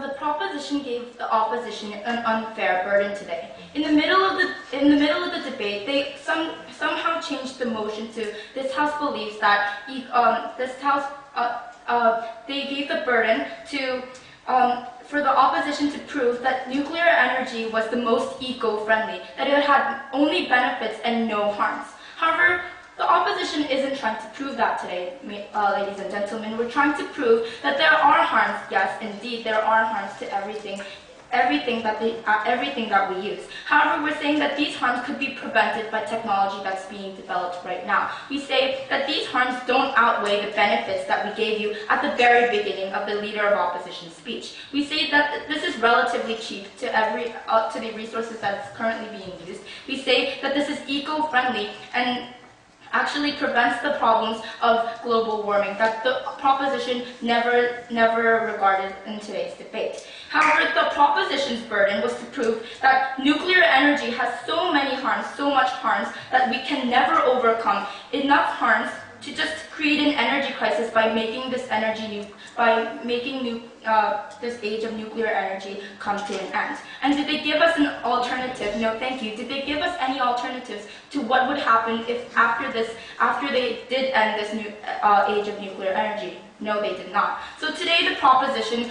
the proposition gave the opposition an unfair burden today. In the middle of the debate, they somehow changed the motion to this House believes that they gave the burden to for the opposition to prove that nuclear energy was the most eco-friendly, that it had only benefits and no harms. However, the opposition isn't trying to prove that today, ladies and gentlemen. We're trying to prove that there are harms. Yes, indeed, there are harms to everything that we use. However, we're saying that these harms could be prevented by technology that's being developed right now. We say that these harms don't outweigh the benefits that we gave you at the very beginning of the Leader of Opposition speech. We say that this is relatively cheap to the resources that's currently being used. We say that this is eco-friendly and actually prevents the problems of global warming that the proposition never regarded in today's debate. However, the proposition's burden was to prove that nuclear energy has so much harms, that we can never overcome enough harms to just create an energy crisis by making this this age of nuclear energy come to an end. And did they give us an alternative? No, thank you. Did they give us any alternatives to what would happen if after they did end this age of nuclear energy? No, they did not. So today the proposition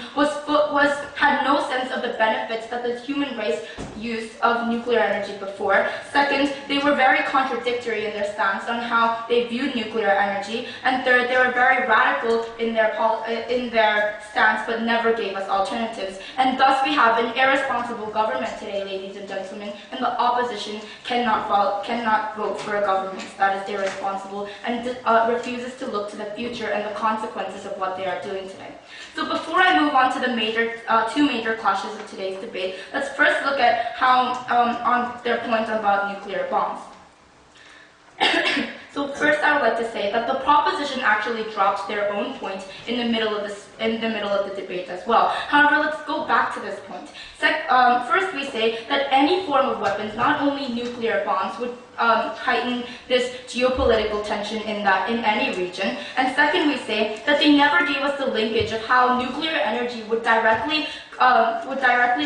had no sense of the benefits that the human race used of nuclear energy before. Second, they were very contradictory in their stance on how they viewed nuclear energy. And third, they were very radical in their stance, but never gave us alternatives. And thus we have an irresponsible government today, ladies and gentlemen, and the opposition cannot vote for a government that is irresponsible and refuses to look to the future and the consequences of what they are doing today. So before I move on to the two major clashes of today's debate, let's first look at how on their point about nuclear bombs. So first, I would like to say that the proposition actually dropped their own point in the middle of the debate as well. However, let's go back to this point. First, we say that any form of weapons, not only nuclear bombs, would heighten this geopolitical tension in any region. And second, we say that they never gave us the linkage of how nuclear energy would directly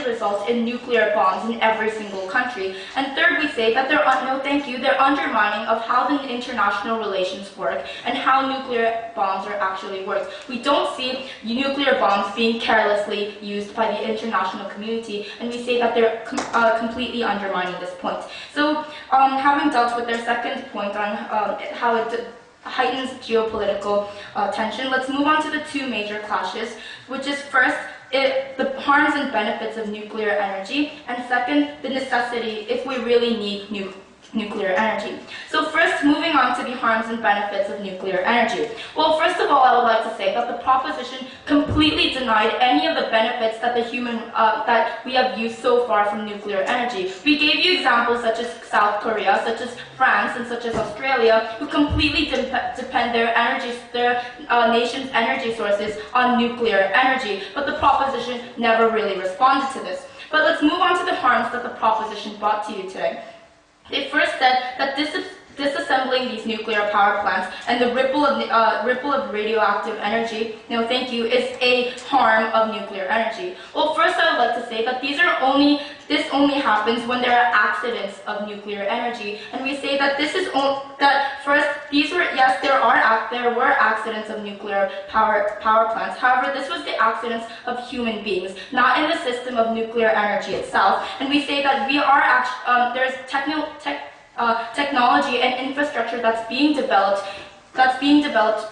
result in nuclear bombs in every single country. And third, we say that they're undermining of how the international relations work and how nuclear bombs are actually worked. We don't see nuclear bombs being carelessly used by the international community, and we say that they're completely undermining this point. So, having dealt with their second point on how it heightens geopolitical tension, let's move on to the two major clashes, which is first, the harms and benefits of nuclear energy, and second, the necessity if we really need nuclear energy. So first, moving on to the harms and benefits of nuclear energy. Well, first of all, I would like to say that the proposition completely denied any of the benefits that that we have used so far from nuclear energy. We gave you examples such as South Korea, such as France, and such as Australia, who completely depend their nation's energy sources on nuclear energy, but the proposition never really responded to this. But let's move on to the harms that the proposition brought to you today. They first said that disassembling these nuclear power plants and the ripple of radioactive energy, no thank you, is a harm of nuclear energy. Well, first I would like to say that this only happens when there are accidents of nuclear energy, and we say that there were accidents of nuclear power plants. However, this was the accidents of human beings, not in the system of nuclear energy itself. And we say that there's technology and infrastructure that's being developed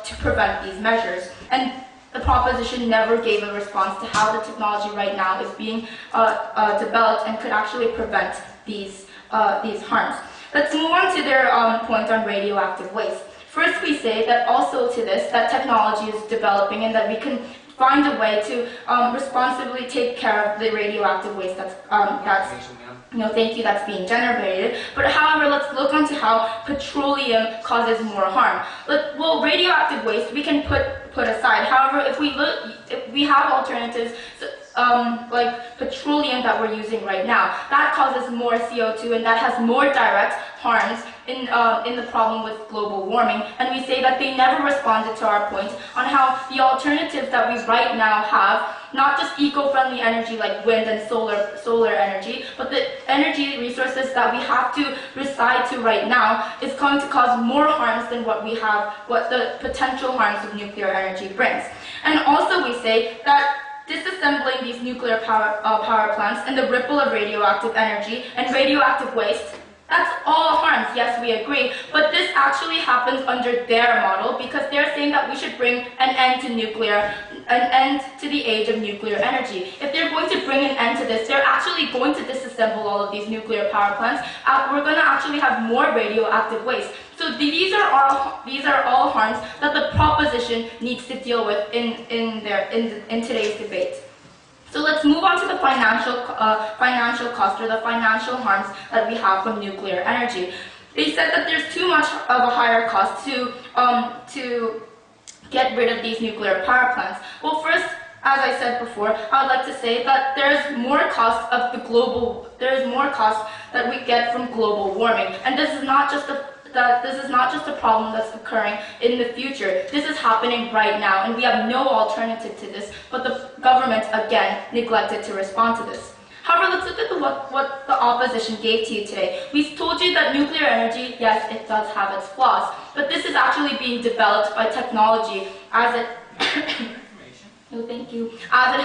to prevent these measures. And the proposition never gave a response to how the technology right now is being developed and could actually prevent these harms. Let's move on to their point on radioactive waste. First, we say that also to this, that technology is developing and that we can find a way to responsibly take care of the radioactive waste that's being generated. But however, let's look onto how petroleum causes more harm. Well, radioactive waste we can put aside. However, if we have alternatives, like petroleum that we're using right now, that causes more CO2 and that has more direct harms in the problem with global warming. And we say that they never responded to our point on how the alternatives that we right now have not just eco-friendly energy like wind and solar energy, but the energy resources that we have to reside to right now is going to cause more harms than what the potential harms of nuclear energy brings. And also we say that disassembling these nuclear power plants and the ripple of radioactive energy and radioactive waste, that's all harms. Yes, we agree, but this actually happens under their model because they're saying that we should bring an end to the age of nuclear energy. If they're going to bring an end to this, they're actually going to disassemble all of these nuclear power plants. We're going to actually have more radioactive waste. So these are all harms that the proposition needs to deal with in today's debate. So let's move on to the financial cost or the financial harms that we have from nuclear energy. They said that there's too much of a higher cost to get rid of these nuclear power plants. Well, first, as I said before, I would like to say that there's more cost that we get from global warming, and this is not just a problem that's occurring in the future. This is happening right now, and we have no alternative to this, but the government, again, neglected to respond to this. However, let's look at what the opposition gave to you today. We told you that nuclear energy, yes, it does have its flaws, but this is actually being developed by technology as it no, thank you. As it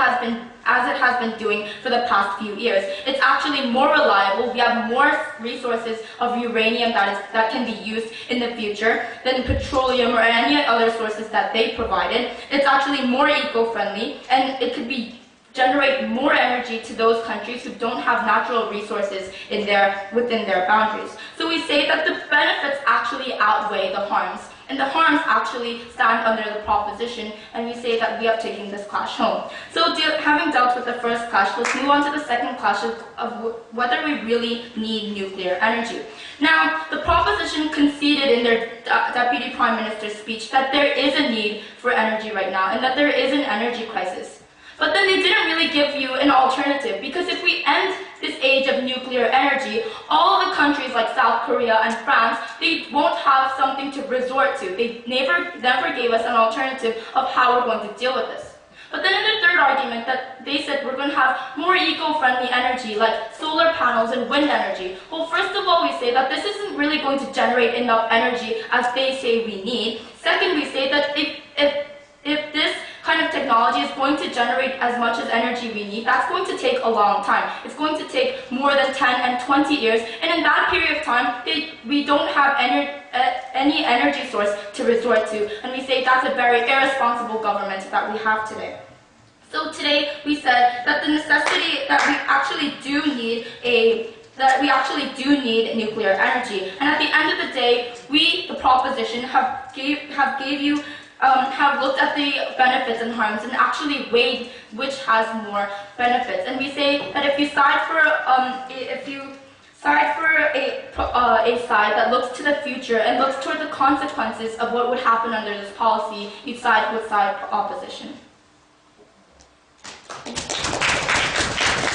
has been doing for the past few years. It's actually more reliable. We have more resources of uranium that can be used in the future than petroleum or any other sources that they provided. It's actually more eco-friendly, and it could generate more energy to those countries who don't have natural resources within their boundaries. So we say that the benefits actually outweigh the harms. And the harms actually stand under the proposition, and we say that we are taking this clash home. So having dealt with the first clash, let's move on to the second clash of whether we really need nuclear energy. Now, the proposition conceded in their Deputy Prime Minister's speech that there is a need for energy right now, and that there is an energy crisis. But then they didn't really give you an alternative, because if we end this age of nuclear energy, all the countries like South Korea and France, they won't have something to resort to. They never gave us an alternative of how we're going to deal with this. But then in their third argument, that they said we're going to have more eco-friendly energy like solar panels and wind energy. Well, first of all, we say that this isn't really going to generate enough energy as they say we need. Second, we say that if this kind of technology is going to generate as much as energy we need, that's going to take a long time. It's going to take more than 10 and 20 years, and in that period of time, we don't have any energy source to resort to, and we say that's a very irresponsible government that we have today. So today, we said that the necessity that we actually do need nuclear energy, and at the end of the day, we, the proposition, have looked at the benefits and harms and actually weighed which has more benefits. And we say that if you side for a side that looks to the future and looks toward the consequences of what would happen under this policy, you'd side with opposition.